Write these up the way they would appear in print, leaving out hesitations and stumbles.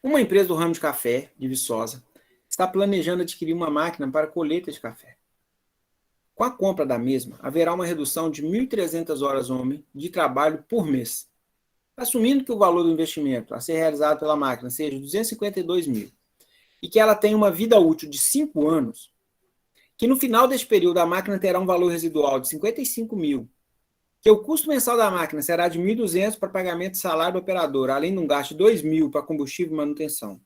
Uma empresa do ramo de café, de Viçosa, está planejando adquirir uma máquina para colheita de café. Com a compra da mesma, haverá uma redução de 1.300 horas homem de trabalho por mês. Assumindo que o valor do investimento a ser realizado pela máquina seja 252 mil e que ela tenha uma vida útil de 5 anos, que no final deste período a máquina terá um valor residual de 55 mil, que o custo mensal da máquina será de 1.200 para pagamento de salário do operador, além de um gasto de 2 mil para combustível e manutenção,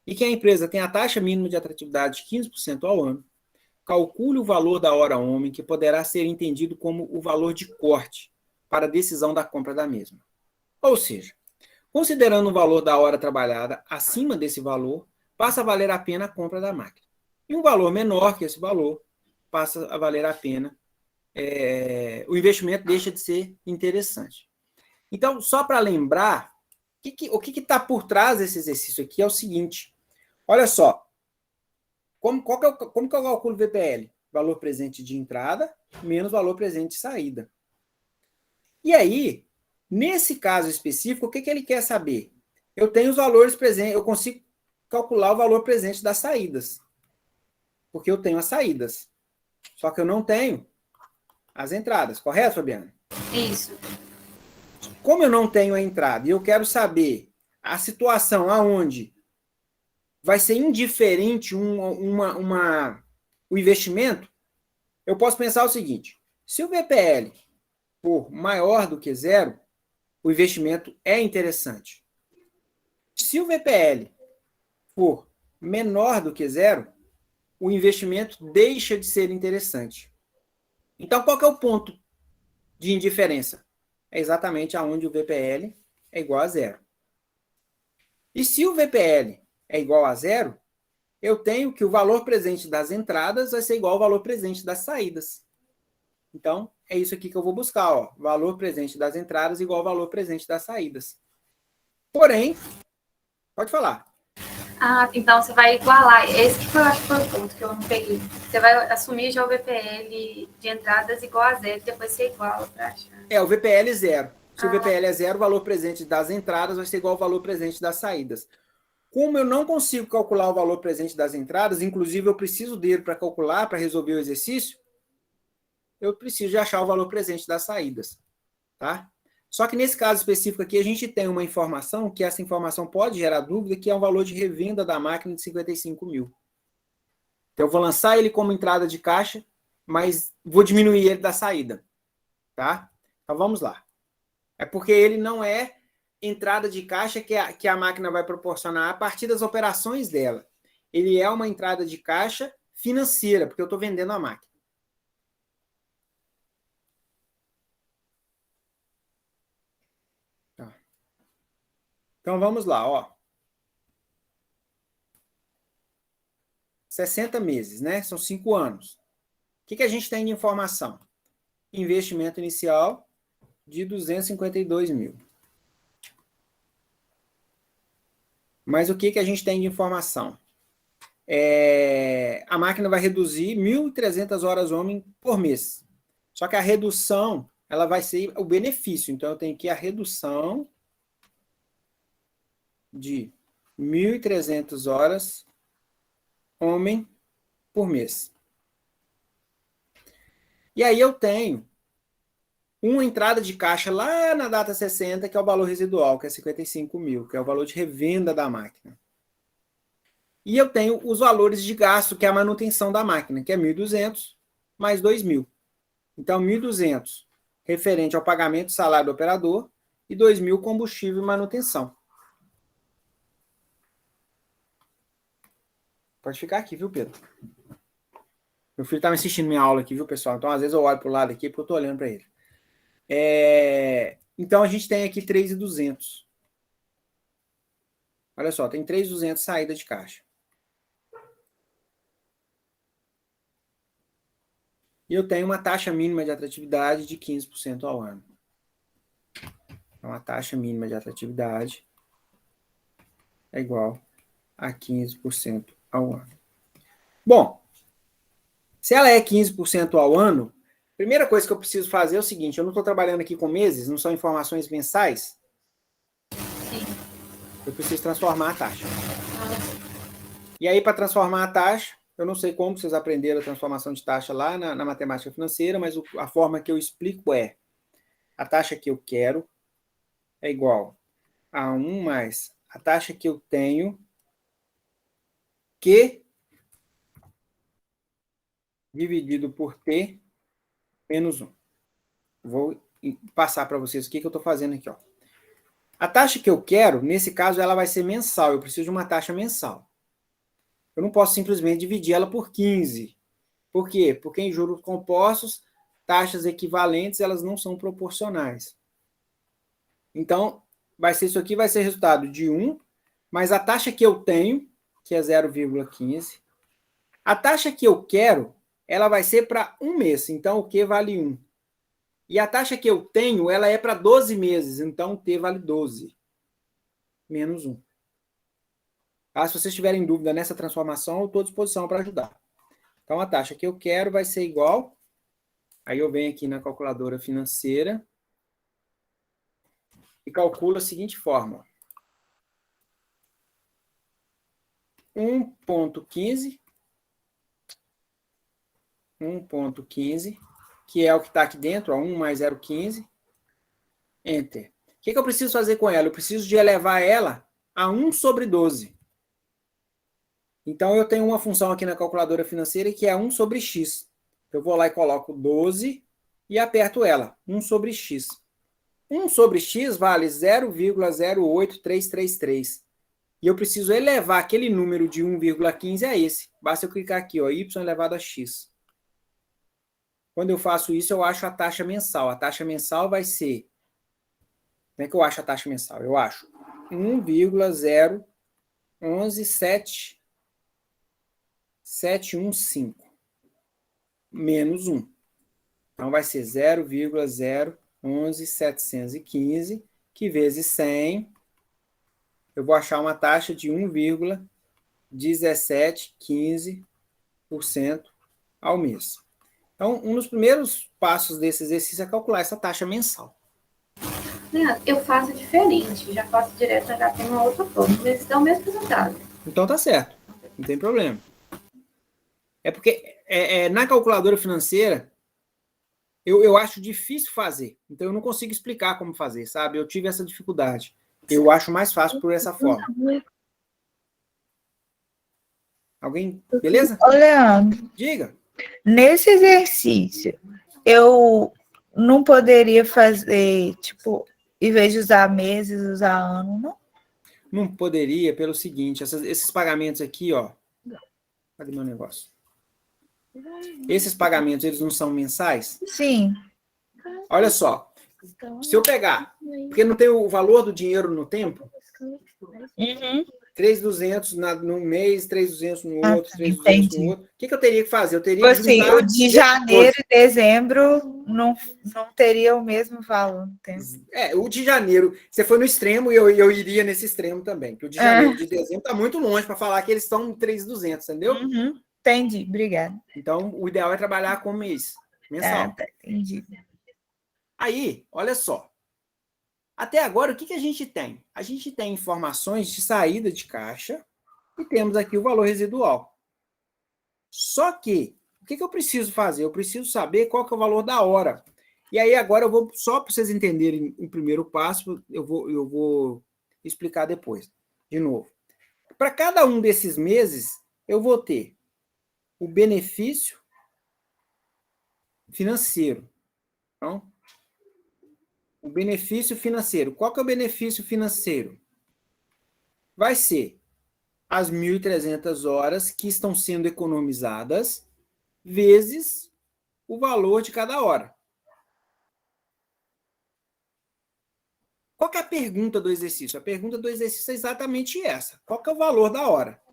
e que a empresa tem a taxa mínima de atratividade de 15% ao ano, calcule o valor da hora homem, que poderá ser entendido como o valor de corte para a decisão da compra da mesma. Ou seja, considerando o valor da hora trabalhada acima desse valor, passa a valer a pena a compra da máquina. E um valor menor que esse valor passa a valer a pena, o investimento deixa de ser interessante. Então, só para lembrar, o que está por trás desse exercício aqui é o seguinte. Olha só, como que eu calculo o VPL? Valor presente de entrada menos valor presente de saída. E aí, nesse caso específico, o que ele quer saber? Eu tenho os valores presentes, eu consigo calcular o valor presente das saídas. Porque eu tenho as saídas. Só que eu não tenho as entradas, correto, Fabiana? Isso. Como eu não tenho a entrada e eu quero saber a situação aonde vai ser indiferente o investimento, eu posso pensar o seguinte: se o VPL for maior do que zero, o investimento é interessante. Se o VPL for menor do que zero, o investimento deixa de ser interessante. Então, qual que é o ponto de indiferença? É exatamente aonde o VPL é igual a zero. E se o VPL é igual a zero, eu tenho que o valor presente das entradas vai ser igual ao valor presente das saídas. Então, é isso aqui que eu vou buscar. Ó. Valor presente das entradas igual ao valor presente das saídas. Porém, pode falar. Ah, então você vai igualar. Esse que eu acho que foi o ponto que eu não peguei. Você vai assumir já o VPL de entradas igual a zero, depois você iguala para achar. O VPL é zero. Se o VPL é zero, o valor presente das entradas vai ser igual ao valor presente das saídas. Como eu não consigo calcular o valor presente das entradas, inclusive eu preciso dele para calcular, para resolver o exercício, eu preciso de achar o valor presente das saídas. Tá? Só que nesse caso específico aqui, a gente tem uma informação, que essa informação pode gerar dúvida, que é o valor de revenda da máquina de 55 mil. Então, eu vou lançar ele como entrada de caixa, mas vou diminuir ele da saída. Tá? Então, vamos lá. É porque ele não é entrada de caixa que a máquina vai proporcionar a partir das operações dela. Ele é uma entrada de caixa financeira, porque eu estou vendendo a máquina. Tá. Então, vamos lá. Ó. 60 meses, né? São 5 anos. O que a gente tem de informação? Investimento inicial de 252 mil. Mas o que a gente tem de informação? A máquina vai reduzir 1.300 horas homem por mês. Só que a redução, ela vai ser o benefício. Então, eu tenho aqui a redução de 1.300 horas homem por mês. E aí eu tenho uma entrada de caixa lá na data 60, que é o valor residual, que é 55 mil, que é o valor de revenda da máquina. E eu tenho os valores de gasto, que é a manutenção da máquina, que é 1.200 mais 2.000. Então, 1.200 referente ao pagamento do salário do operador e 2.000 combustível e manutenção. Pode ficar aqui, viu, Pedro? Meu filho está me assistindo minha aula aqui, viu, pessoal? Então, às vezes eu olho para o lado aqui porque eu estou olhando para ele. Então, a gente tem aqui 3.200. Olha só, tem 3.200 saída de caixa. E eu tenho uma taxa mínima de atratividade de 15% ao ano. Então, a taxa mínima de atratividade é igual a 15% ao ano. Bom, se ela é 15% ao ano, a primeira coisa que eu preciso fazer é o seguinte: eu não estou trabalhando aqui com meses, não são informações mensais? Sim. eu preciso transformar a taxa. E aí, para transformar a taxa, eu não sei como vocês aprenderam a transformação de taxa lá na matemática financeira, mas a forma que eu explico é: a taxa que eu quero é igual a 1 mais a taxa que eu tenho, Q dividido por T menos 1. Vou passar para vocês o que eu estou fazendo aqui. Ó. A taxa que eu quero, nesse caso, ela vai ser mensal. Eu preciso de uma taxa mensal. Eu não posso simplesmente dividir ela por 15. Por quê? Porque em juros compostos, taxas equivalentes, elas não são proporcionais. Então, isso aqui vai ser resultado de 1, mas a taxa que eu tenho, que é 0,15, a taxa que eu quero, ela vai ser para um mês, então o Q vale 1. E a taxa que eu tenho, ela é para 12 meses, então o T vale 12, menos 1. Tá? Se vocês tiverem dúvida nessa transformação, eu estou à disposição para ajudar. Então, a taxa que eu quero vai ser igual, aí eu venho aqui na calculadora financeira e calculo a seguinte forma. 1,15, que é o que está aqui dentro, ó, 1 mais 0,15, Enter. O que eu preciso fazer com ela? Eu preciso de elevar ela a 1 sobre 12. Então, eu tenho uma função aqui na calculadora financeira que é 1 sobre x. Eu vou lá e coloco 12 e aperto ela, 1 sobre x. 1 sobre x vale 0,08333. E eu preciso elevar aquele número de 1,15 a esse. Basta eu clicar aqui, ó, y elevado a x. Quando eu faço isso, eu acho a taxa mensal. A taxa mensal vai ser... Como é que eu acho a taxa mensal? Eu acho 1,011715 menos 1. Então, vai ser 0,011715, que vezes 100, eu vou achar uma taxa de 1,1715% ao mês. Então, um dos primeiros passos desse exercício é calcular essa taxa mensal. Eu faço diferente, já faço direto, já tem uma outra forma, mas dá o mesmo resultado. Então tá certo, não tem problema. É porque na calculadora financeira, eu acho difícil fazer, então eu não consigo explicar como fazer, sabe? Eu tive essa dificuldade. Eu acho mais fácil por essa forma. Alguém? Beleza? Ô, Leandro, Diga. nesse exercício, eu não poderia fazer, tipo, em vez de usar meses, usar ano, não? Não poderia, pelo seguinte, esses pagamentos aqui, ó. Cadê meu negócio? Esses pagamentos, eles não são mensais? Sim. Olha só, se eu pegar, porque não tem o valor do dinheiro no tempo, Uhum. 3.200 num mês, 3.200 no outro, 3.200 entendi. no outro. O que eu teria que fazer? Eu teria Tipo que assim, juntar... o de janeiro e dezembro não teria o mesmo valor no tempo. O de janeiro, você foi no extremo e eu iria nesse extremo também, que o de janeiro e de dezembro está muito longe para falar que eles estão em 3.200, entendeu? Uhum. Entendi, obrigada. Então, o ideal é trabalhar com mês, mensal. Tá, entendi. Aí, olha só. Até agora, o que a gente tem? A gente tem informações de saída de caixa e temos aqui o valor residual. Só que, o que eu preciso fazer? Eu preciso saber qual que é o valor da hora. E aí, agora, eu vou, só para vocês entenderem o primeiro passo, eu vou explicar depois. De novo. Para cada um desses meses, eu vou ter o benefício financeiro. Então, o benefício financeiro. Qual que é o benefício financeiro? Vai ser as 1.300 horas que estão sendo economizadas vezes o valor de cada hora. Qual que é a pergunta do exercício? A pergunta do exercício é exatamente essa. Qual que é o valor da hora?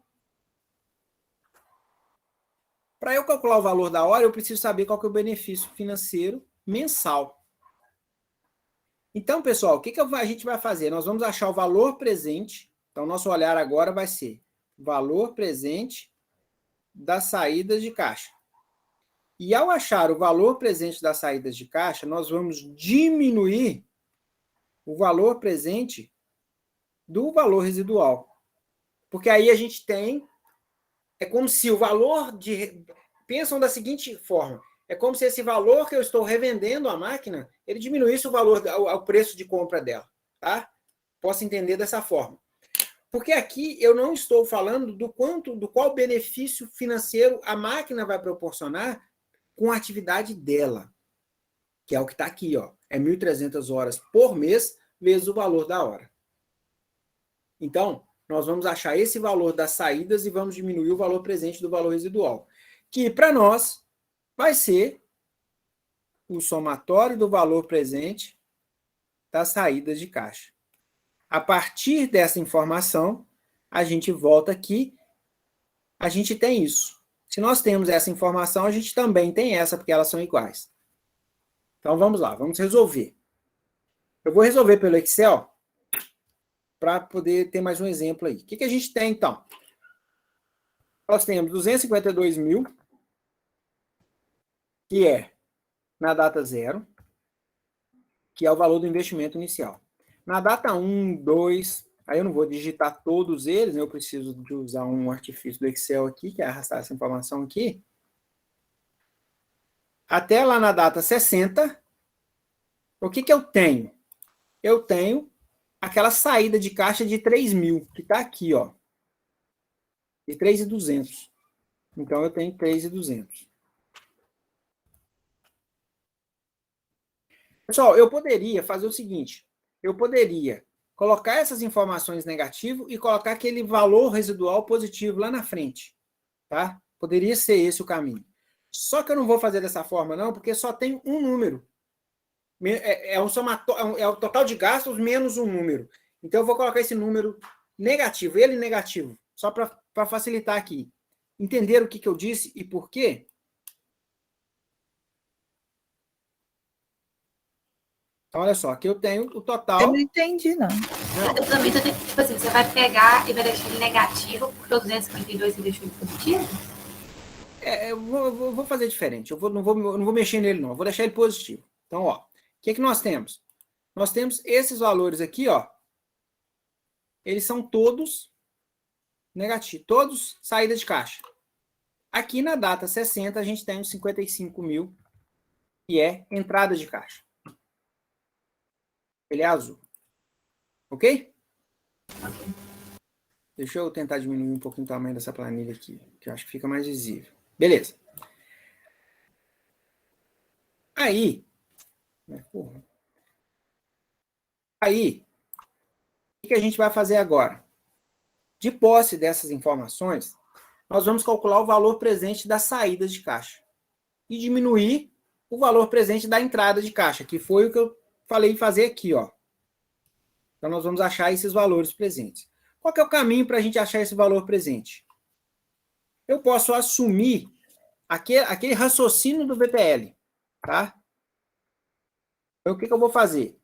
Para eu calcular o valor da hora, eu preciso saber qual que é o benefício financeiro mensal. Então, pessoal, o que a gente vai fazer? Nós vamos achar o valor presente. Então, nosso olhar agora vai ser o valor presente das saídas de caixa. E ao achar o valor presente das saídas de caixa, nós vamos diminuir o valor presente do valor residual. Porque aí a gente tem... É como se o valor de... Pensam da seguinte forma. É como se esse valor que eu estou revendendo a máquina, ele diminuísse o valor, o preço de compra dela. Tá? Posso entender dessa forma. Porque aqui eu não estou falando do qual benefício financeiro a máquina vai proporcionar com a atividade dela. Que é o que está aqui, ó. É 1.300 horas por mês, vezes o valor da hora. Então, nós vamos achar esse valor das saídas e vamos diminuir o valor presente do valor residual. Que, para nós, vai ser o somatório do valor presente das saídas de caixa. A partir dessa informação, a gente volta aqui, a gente tem isso. Se nós temos essa informação, a gente também tem essa, porque elas são iguais. Então, vamos lá, vamos resolver. Eu vou resolver pelo Excel para poder ter mais um exemplo aí. O que a gente tem, então? Nós temos 252 mil, que é na data 0, que é o valor do investimento inicial. Na data 1, 2, aí eu não vou digitar todos eles, né? Eu preciso de usar um artifício do Excel aqui, que é arrastar essa informação aqui. Até lá na data 60, o que eu tenho? Eu tenho aquela saída de caixa de 3 mil, que está aqui, ó. De 3.200. Então, eu tenho 3.200. Pessoal, eu poderia fazer o seguinte. Eu poderia colocar essas informações negativo e colocar aquele valor residual positivo lá na frente. Tá? Poderia ser esse o caminho. Só que eu não vou fazer dessa forma, não, porque só tem um número. É o total de gastos menos um número. Então, eu vou colocar esse número negativo, ele negativo, só para facilitar aqui. Entenderam o que eu disse e por quê? Então, olha só, aqui eu tenho o total... Eu não entendi, não. Eu também tô tentando, tipo assim, você vai pegar e vai deixar ele negativo, porque o 252 você deixou ele positivo? Eu vou fazer diferente. Eu não vou mexer nele, não. Eu vou deixar ele positivo. Então, ó, o que nós temos? Nós temos esses valores aqui, ó. Eles são todos negativos. Todos saída de caixa. Aqui na data 60, a gente tem os 55 mil, que é entrada de caixa. Ele é azul. Ok? Deixa eu tentar diminuir um pouquinho o tamanho dessa planilha aqui, que eu acho que fica mais visível. Beleza. Aí, o que a gente vai fazer agora? De posse dessas informações, nós vamos calcular o valor presente das saídas de caixa e diminuir o valor presente da entrada de caixa, que foi o que eu falei em fazer aqui, ó. Então, nós vamos achar esses valores presentes. Qual que é o caminho para a gente achar esse valor presente? Eu posso assumir aquele raciocínio do VPL, tá? Então, o que eu vou fazer?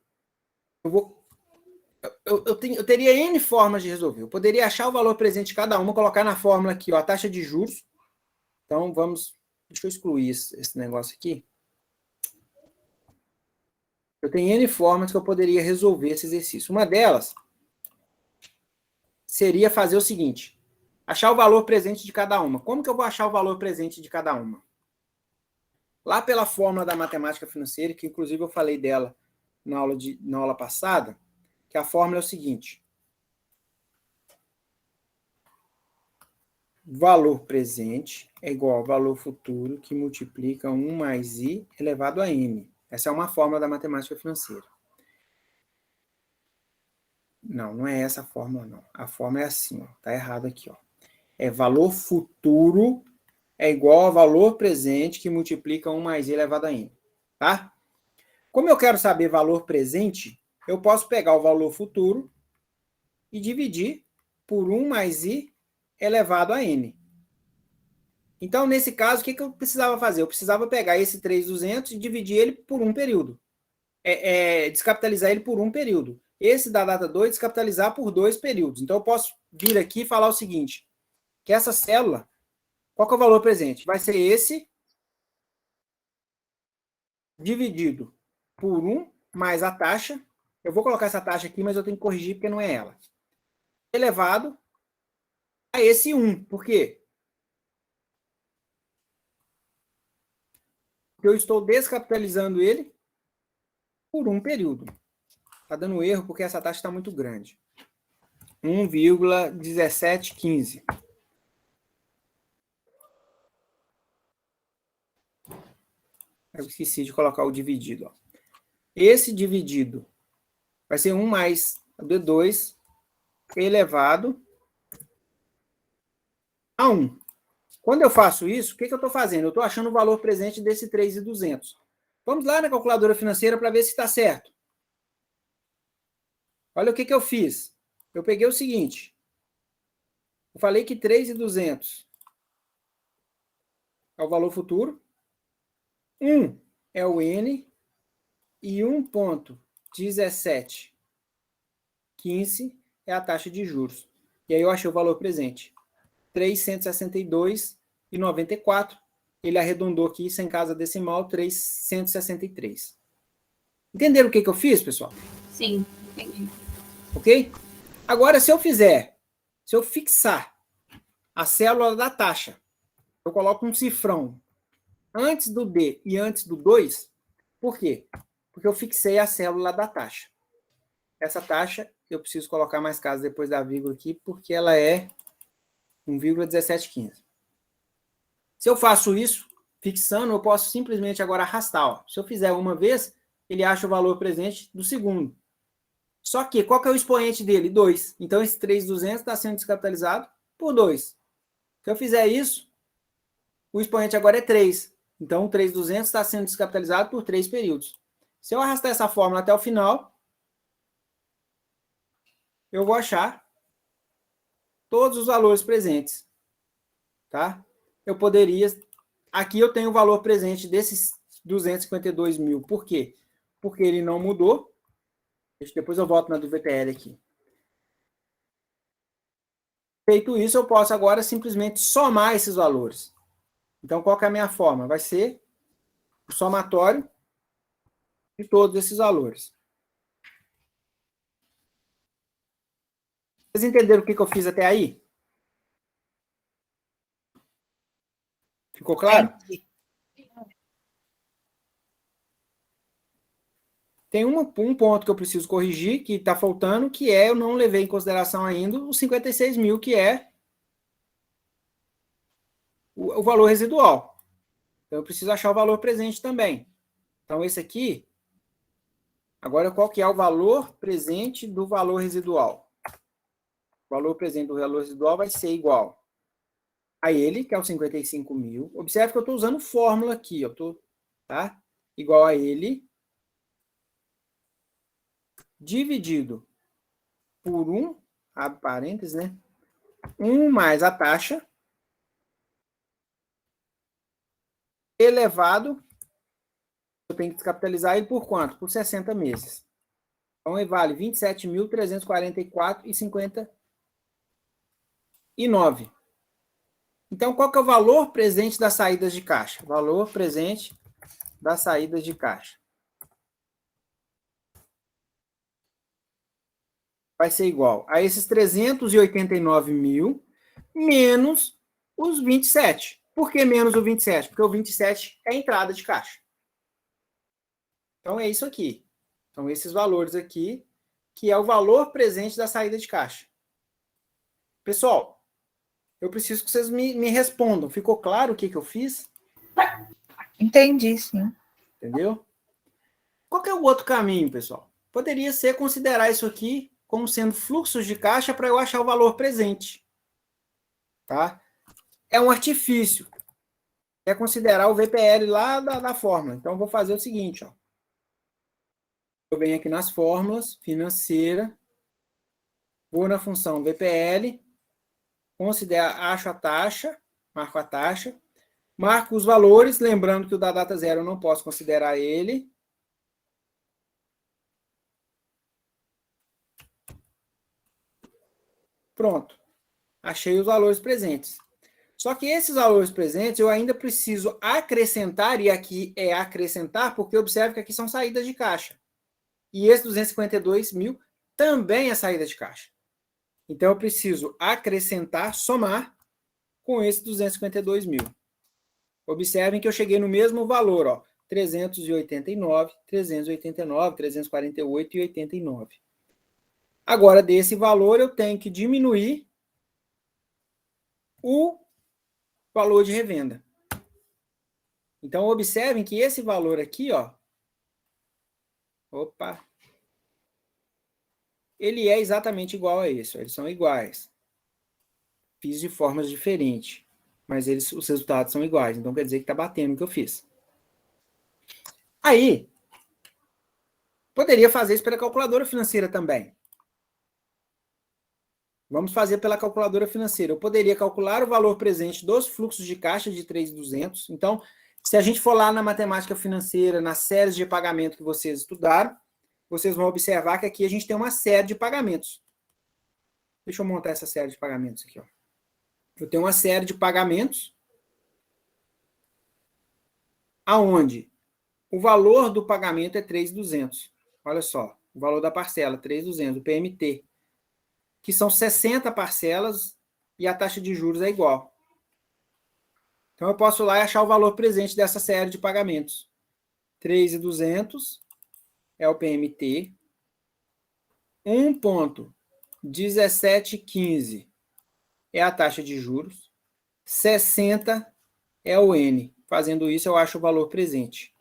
Eu teria N formas de resolver. Eu poderia achar o valor presente de cada uma, colocar na fórmula aqui, ó, a taxa de juros. Então, deixa eu excluir esse negócio aqui. Eu tenho N formas que eu poderia resolver esse exercício. Uma delas seria fazer o seguinte: achar o valor presente de cada uma. Como que eu vou achar o valor presente de cada uma? Lá pela fórmula da matemática financeira, que inclusive eu falei dela na aula passada, que a fórmula é o seguinte: valor presente é igual ao valor futuro que multiplica 1 mais i elevado a n. Essa é uma fórmula da matemática financeira. Não é essa a fórmula, não. A fórmula é assim, ó. Tá errado aqui, ó. É valor futuro é igual ao valor presente que multiplica 1 mais i elevado a n. Tá? Como eu quero saber valor presente, eu posso pegar o valor futuro e dividir por 1 mais i elevado a n. Então, nesse caso, o que eu precisava fazer? Eu precisava pegar esse 3.200 e dividir ele por um período. Descapitalizar ele por um período. Esse da data 2, descapitalizar por 2 períodos. Então, eu posso vir aqui e falar o seguinte, que essa célula, qual que é o valor presente? Vai ser esse dividido por 1 mais a taxa. Eu vou colocar essa taxa aqui, mas eu tenho que corrigir porque não é ela. elevado a esse 1. Por quê? Porque eu estou descapitalizando ele por um período. Está dando erro porque essa taxa está muito grande. 1,1715. Eu esqueci de colocar o dividido. Ó. Esse dividido vai ser 1 mais D2 elevado a 1. Quando eu faço isso, o que eu estou fazendo? Eu estou achando o valor presente desse 3.200. Vamos lá na calculadora financeira para ver se está certo. Olha o que eu fiz. Eu peguei o seguinte. Eu falei que 3.200 é o valor futuro. 1 é o N. E 1,1715 é a taxa de juros. E aí eu achei o valor presente. 362,94. Ele arredondou aqui, sem casa decimal, 363. Entenderam o que eu fiz, pessoal? Sim, entendi. Ok? Agora, se eu fixar a célula da taxa, eu coloco um cifrão antes do D e antes do 2, por quê? Porque eu fixei a célula da taxa. Essa taxa, eu preciso colocar mais casa depois da vírgula aqui, porque ela é 1,1715. Se eu faço isso, fixando, eu posso simplesmente agora arrastar. Ó. Se eu fizer uma vez, ele acha o valor presente do segundo. Só que, qual que é o expoente dele? 2. Então, esse 3.200 está sendo descapitalizado por 2. Se eu fizer isso, o expoente agora é 3. Então, o 3.200 está sendo descapitalizado por 3 períodos. Se eu arrastar essa fórmula até o final, eu vou achar todos os valores presentes. Tá? Eu poderia... Aqui eu tenho o valor presente desses 252 mil. Por quê? Porque ele não mudou. Depois eu volto na do VPL aqui. Feito isso, eu posso agora simplesmente somar esses valores. Então, qual que é a minha forma? Vai ser o somatório de todos esses valores. Vocês entenderam o que eu fiz até aí? Ficou claro? Tem um ponto que eu preciso corrigir, que está faltando, que é eu não levei em consideração ainda os 56 mil, que é o valor residual. Então, eu preciso achar o valor presente também. Então, esse aqui, agora qual que é o valor presente do valor residual? O valor presente do valor residual vai ser igual a ele, que é o 55 mil. Observe que eu estou usando fórmula aqui, ó, tá? Igual a ele, dividido por 1, abre parênteses, né? 1 mais a taxa, elevado, eu tenho que descapitalizar ele por quanto? Por 60 meses. Então, ele vale 27.344,59. Então, qual que é o valor presente das saídas de caixa? Valor presente das saídas de caixa. Vai ser igual a esses 389 mil menos os 27. Por que menos o 27? Porque o 27 é a entrada de caixa. Então, é isso aqui. São esses valores aqui, que é o valor presente da saída de caixa. Pessoal, eu preciso que vocês me respondam. Ficou claro o que eu fiz? Entendi, sim. Entendeu? Qual que é o outro caminho, pessoal? Poderia ser considerar isso aqui como sendo fluxos de caixa para eu achar o valor presente. Tá? É um artifício. É considerar o VPL lá da fórmula. Então, eu vou fazer o seguinte. Ó. Eu venho aqui nas fórmulas, financeira, vou na função VPL, acho a taxa, marco os valores, lembrando que o da data zero eu não posso considerar ele. Pronto. Achei os valores presentes. Só que esses valores presentes eu ainda preciso acrescentar, e aqui é acrescentar, porque observe que aqui são saídas de caixa. E esse 252 mil também é saída de caixa. Então, eu preciso acrescentar, somar com esse 252 mil. Observem que eu cheguei no mesmo valor, ó, 389, 389, 348 e 89. Agora, desse valor, eu tenho que diminuir o valor de revenda. Então, observem que esse valor aqui, ó, opa, ele é exatamente igual a esse, ó, eles são iguais. Fiz de formas diferentes, mas os resultados são iguais, então quer dizer que está batendo o que eu fiz. Aí, poderia fazer isso pela calculadora financeira também. Vamos fazer pela calculadora financeira. Eu poderia calcular o valor presente dos fluxos de caixa de 3.200. Então, se a gente for lá na matemática financeira, nas séries de pagamento que vocês estudaram, vocês vão observar que aqui a gente tem uma série de pagamentos. Deixa eu montar essa série de pagamentos aqui, ó. Eu tenho uma série de pagamentos aonde o valor do pagamento é 3.200. Olha só, o valor da parcela, 3.200, o PMT, que são 60 parcelas e a taxa de juros é igual. Então, eu posso ir lá e achar o valor presente dessa série de pagamentos. 3.200 é o PMT. 1,1715 é a taxa de juros. 60 é o N. Fazendo isso, eu acho o valor presente.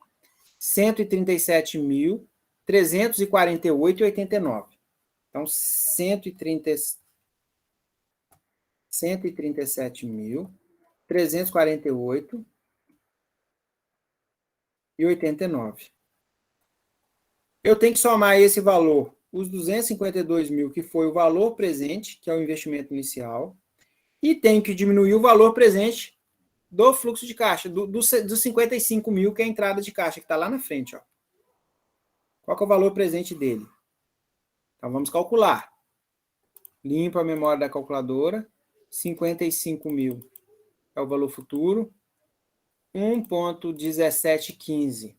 137.348,89. Então, 137.348,89. Eu tenho que somar esse valor, os 252 mil, que foi o valor presente, que é o investimento inicial, e tenho que diminuir o valor presente do fluxo de caixa, dos 55 mil, que é a entrada de caixa, que está lá na frente. Ó. Qual que é o valor presente dele? Então, vamos calcular. Limpa a memória da calculadora. 55 mil é o valor futuro. 1,1715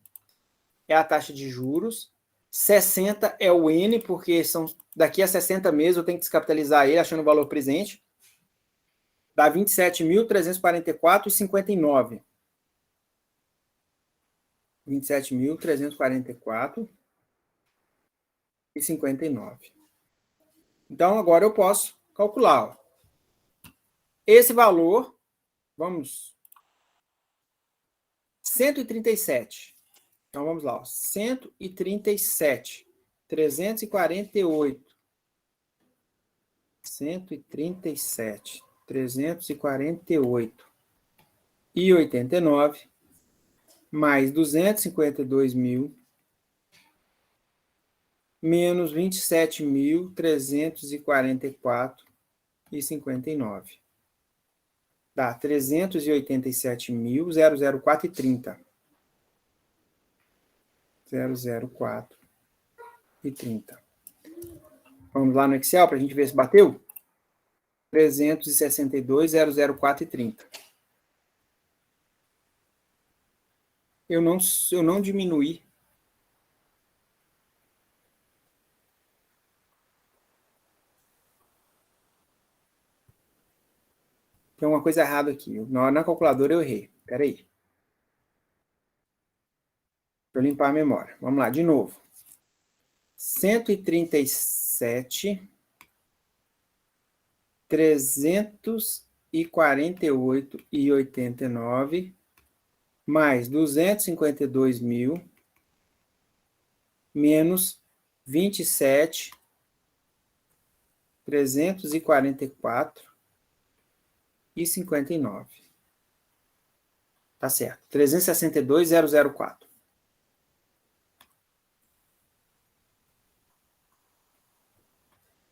é a taxa de juros. 60 é o N, porque daqui a 60 meses eu tenho que descapitalizar ele, achando o valor presente. Dá 27.344,59. 27.344,59. Então, agora eu posso calcular. Ó. Esse valor, vamos, 137. Então, vamos lá. Ó. 137. 348. 137. 348. E 89. Mais 252 mil. Menos 27.344,59. Dá 387.004,30. 004,30. Vamos lá no Excel para a gente ver se bateu? 362.004,30. Eu não diminuí. Tem uma coisa errada aqui. Na calculadora eu errei. Espera aí. Deixa eu limpar a memória. Vamos lá, de novo. 137, 348,89, mais 252 mil, menos 27, 344,59. Tá certo. 362.004.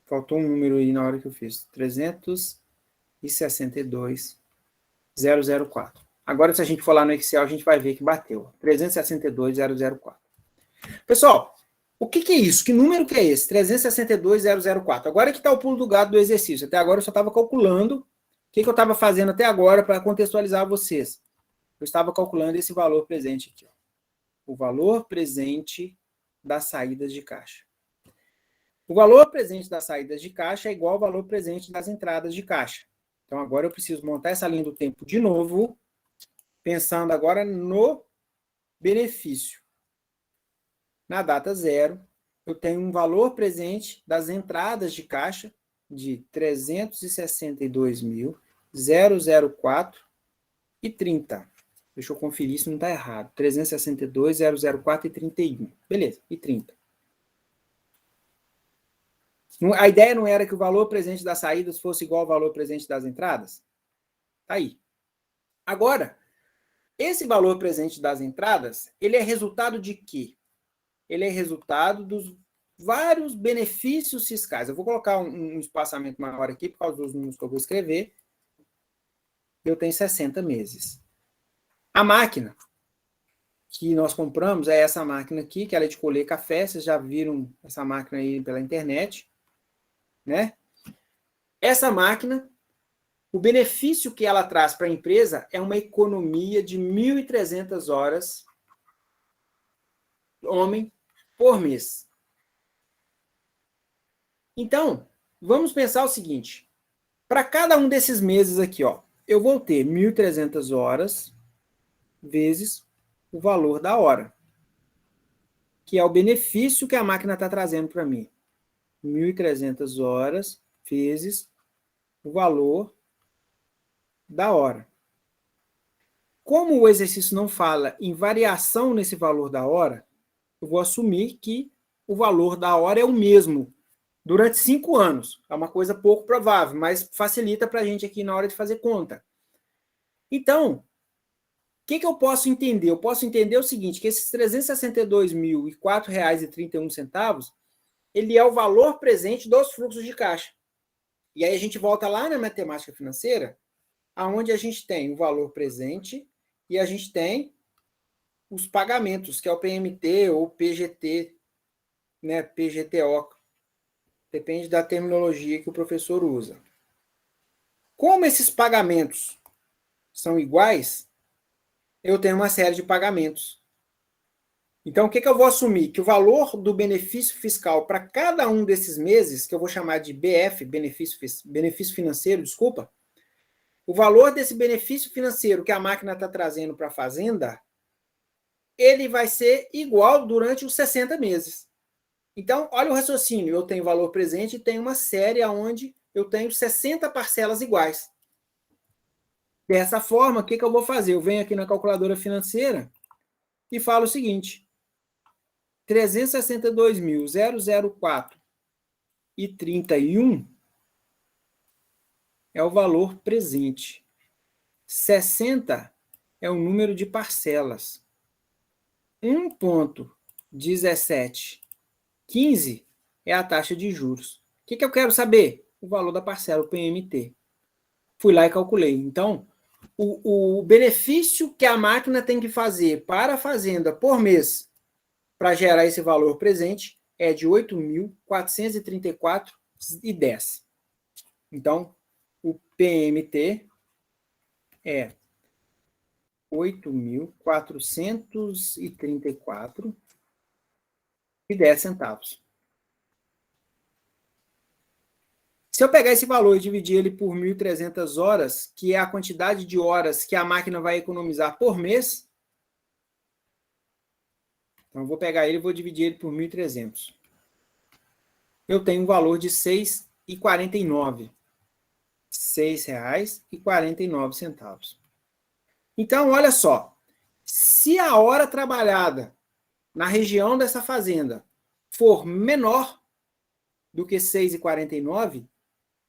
Faltou um número aí na hora que eu fiz. 362.004. Agora, se a gente for lá no Excel, a gente vai ver que bateu. 362.004. Pessoal, o que é isso? Que número que é esse? 362.004. Agora que está o pulo do gato do exercício. Até agora eu só estava calculando. O que eu estava fazendo até agora para contextualizar vocês? Eu estava calculando esse valor presente aqui. Ó. O valor presente das saídas de caixa. O valor presente das saídas de caixa é igual ao valor presente das entradas de caixa. Então, agora eu preciso montar essa linha do tempo de novo, pensando agora no benefício. Na data zero, eu tenho um valor presente das entradas de caixa de 362.004,30. Deixa eu conferir se não está errado. 362.004,31. Beleza, e 30. A ideia não era que o valor presente das saídas fosse igual ao valor presente das entradas? Tá aí. Agora, esse valor presente das entradas, ele é resultado de quê? Ele é resultado dos vários benefícios fiscais. Eu vou colocar um espaçamento maior aqui, por causa dos números que eu vou escrever. Eu tenho 60 meses. A máquina que nós compramos é essa máquina aqui, que ela é de colher café. Vocês já viram essa máquina aí pela internet, né? Essa máquina, o benefício que ela traz para a empresa é uma economia de 1.300 horas homem por mês. Então, vamos pensar o seguinte. Para cada um desses meses aqui, ó, eu vou ter 1.300 horas vezes o valor da hora, que é o benefício que a máquina está trazendo para mim. 1.300 horas vezes o valor da hora. Como o exercício não fala em variação nesse valor da hora, eu vou assumir que o valor da hora é o mesmo durante 5 anos. É uma coisa pouco provável, mas facilita para a gente aqui na hora de fazer conta. Então, o que eu posso entender? Eu posso entender o seguinte, que esses R$ 362.004,31, ele é o valor presente dos fluxos de caixa. E aí a gente volta lá na matemática financeira, aonde a gente tem o valor presente e a gente tem os pagamentos, que é o PMT ou PGT, né, PGTO. Depende da terminologia que o professor usa. Como esses pagamentos são iguais, eu tenho uma série de pagamentos. Então, o que eu vou assumir? Que o valor do benefício fiscal para cada um desses meses, que eu vou chamar de BF, benefício financeiro, desculpa, o valor desse benefício financeiro que a máquina está trazendo para a fazenda, ele vai ser igual durante os 60 meses. Então, olha o raciocínio. Eu tenho valor presente e tenho uma série onde eu tenho 60 parcelas iguais. Dessa forma, o que eu vou fazer? Eu venho aqui na calculadora financeira e falo o seguinte. 362.004,31 é o valor presente. 60 é o número de parcelas. 1,1715 é a taxa de juros. O que eu quero saber? O valor da parcela, o PMT. Fui lá e calculei. Então, o benefício que a máquina tem que fazer para a fazenda por mês para gerar esse valor presente é de 8.434,10. Então, o PMT é 8.434,10. Se eu pegar esse valor e dividir ele por 1.300 horas, que é a quantidade de horas que a máquina vai economizar por mês, então eu vou pegar ele e vou dividir ele por 1.300. Eu tenho um valor de R$ 6,49. R$ 6,49. Então, olha só. Se a hora trabalhada na região dessa fazenda for menor do que 6,49,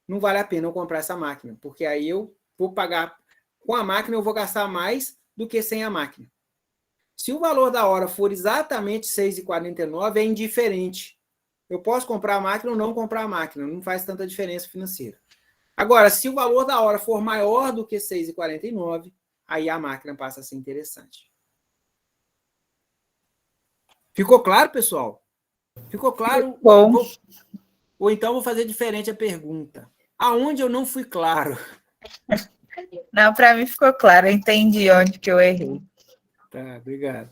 não vale a pena eu comprar essa máquina, porque aí eu vou pagar com a máquina, eu vou gastar mais do que sem a máquina. Se o valor da hora for exatamente 6,49, é indiferente. Eu posso comprar a máquina ou não comprar a máquina, não faz tanta diferença financeira. Agora, se o valor da hora for maior do que 6,49, aí a máquina passa a ser interessante. Ficou claro, pessoal? Ficou claro? Bom. Ou então vou fazer diferente a pergunta. Aonde eu não fui claro? Não, para mim ficou claro, eu entendi onde que eu errei. Tá, obrigado.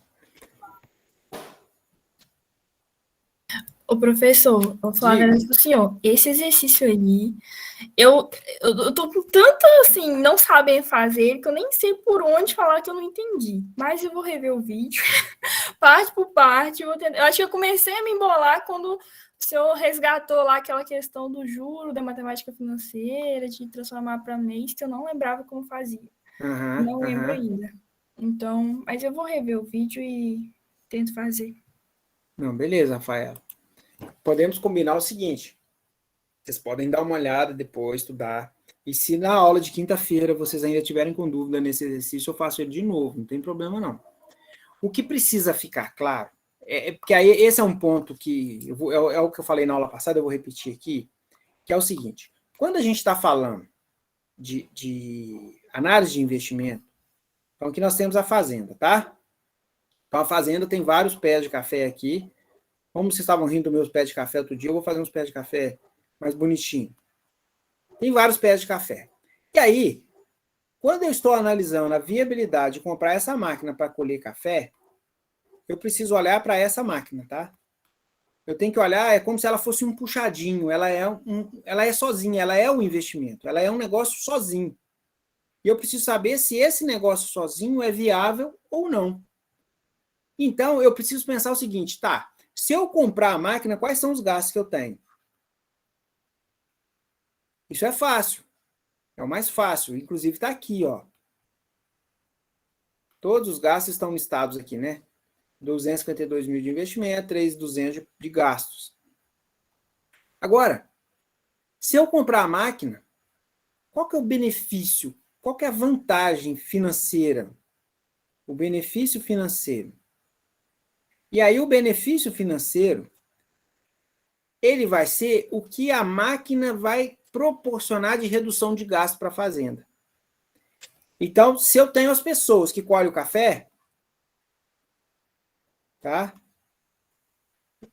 Ô, professor, eu falar Diga. para o senhor, esse exercício aí, eu tô com tanto, assim, não sabem fazer, que eu nem sei por onde falar que eu não entendi. Mas eu vou rever o vídeo, parte por parte. Eu acho que eu comecei a me embolar quando o senhor resgatou lá aquela questão do juro, da matemática financeira, de transformar para mês, que eu não lembrava como fazia. Não lembro ainda. Então, mas eu vou rever o vídeo e tento fazer. Não, beleza, Rafael. Podemos combinar o seguinte. Vocês podem dar uma olhada depois, estudar. E se na aula de quinta-feira vocês ainda tiverem com dúvida nesse exercício, eu faço ele de novo, não tem problema não. O que precisa ficar claro, porque aí esse é um ponto que, é o que eu falei na aula passada, eu vou repetir aqui, que é o seguinte, quando a gente está falando de análise de investimento, então aqui nós temos a fazenda, tá? Então a fazenda tem vários pés de café aqui, como vocês estavam rindo dos meus pés de café outro dia, eu vou fazer uns pés de café mais bonitinho. Tem vários pés de café. E aí, quando eu estou analisando a viabilidade de comprar essa máquina para colher café, eu preciso olhar para essa máquina, tá? Eu tenho que olhar, é como se ela fosse um puxadinho, ela é sozinha, ela é um investimento, ela é um negócio sozinho. E eu preciso saber se esse negócio sozinho é viável ou não. Então, eu preciso pensar o seguinte, tá, se eu comprar a máquina, quais são os gastos que eu tenho? Isso é fácil. É o mais fácil. Inclusive está aqui, ó. Todos os gastos estão listados aqui, né? 252 mil de investimento, 3.200 de gastos. Agora, se eu comprar a máquina, qual que é o benefício? Qual que é a vantagem financeira? O benefício financeiro. E aí o benefício financeiro, ele vai ser o que a máquina vai proporcionar de redução de gasto para a fazenda. Então, se eu tenho as pessoas que colhem o café, tá?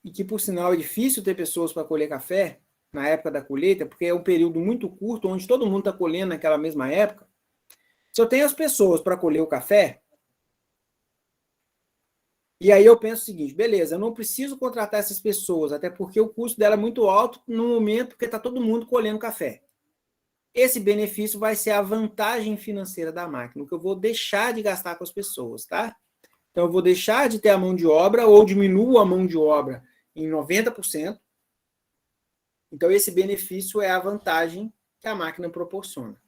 E que, por sinal, é difícil ter pessoas para colher café na época da colheita, porque é um período muito curto, onde todo mundo está colhendo naquela mesma época. Se eu tenho as pessoas para colher o café, e aí eu penso o seguinte, beleza, eu não preciso contratar essas pessoas, até porque o custo dela é muito alto no momento, porque está todo mundo colhendo café. Esse benefício vai ser a vantagem financeira da máquina, o que eu vou deixar de gastar com as pessoas, tá? Então, eu vou deixar de ter a mão de obra ou diminuo a mão de obra em 90%. Então, esse benefício é a vantagem que a máquina proporciona.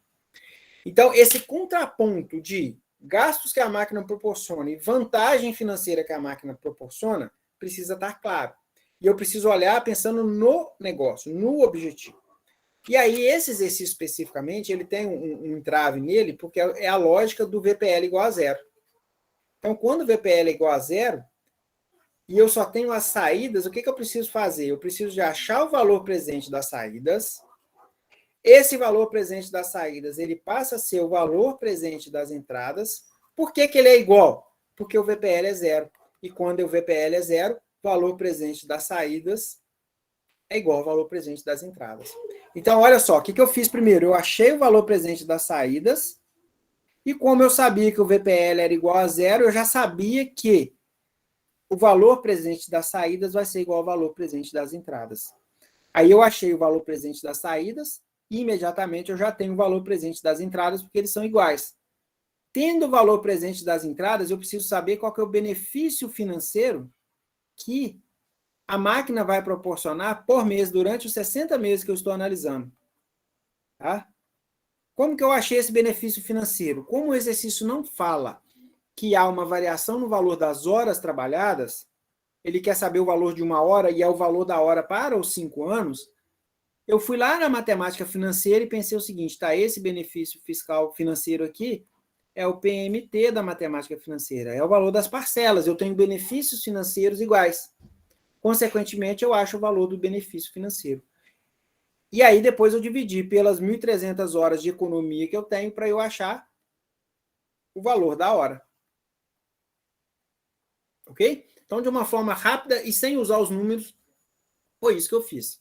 Então, esse contraponto de gastos que a máquina proporciona e vantagem financeira que a máquina proporciona precisa estar claro. E eu preciso olhar pensando no negócio, no objetivo. E aí, esse exercício especificamente, ele tem um entrave nele, porque é a lógica do VPL igual a zero. Então, quando o VPL é igual a zero, e eu só tenho as saídas, o que eu preciso fazer? Eu preciso de achar o valor presente das saídas. Esse valor presente das saídas, ele passa a ser o valor presente das entradas. Por que ele é igual? Porque o VPL é zero. E quando o VPL é zero, o valor presente das saídas é igual ao valor presente das entradas. Então, olha só, o que eu fiz primeiro? Eu achei o valor presente das saídas, e como eu sabia que o VPL era igual a zero, eu já sabia que o valor presente das saídas vai ser igual ao valor presente das entradas. Aí eu achei o valor presente das saídas e imediatamente eu já tenho o valor presente das entradas, porque eles são iguais. Tendo o valor presente das entradas, eu preciso saber qual que é o benefício financeiro que a máquina vai proporcionar por mês durante os 60 meses que eu estou analisando. Tá? Como que eu achei esse benefício financeiro? Como o exercício não fala que há uma variação no valor das horas trabalhadas, ele quer saber o valor de uma hora e é o valor da hora para os 5 anos, eu fui lá na matemática financeira e pensei o seguinte, tá, esse benefício fiscal financeiro aqui é o PMT da matemática financeira, é o valor das parcelas, eu tenho benefícios financeiros iguais. Consequentemente, eu acho o valor do benefício financeiro. E aí, depois eu dividi pelas 1.300 horas de economia que eu tenho para eu achar o valor da hora. Ok? Então, de uma forma rápida e sem usar os números, foi isso que eu fiz.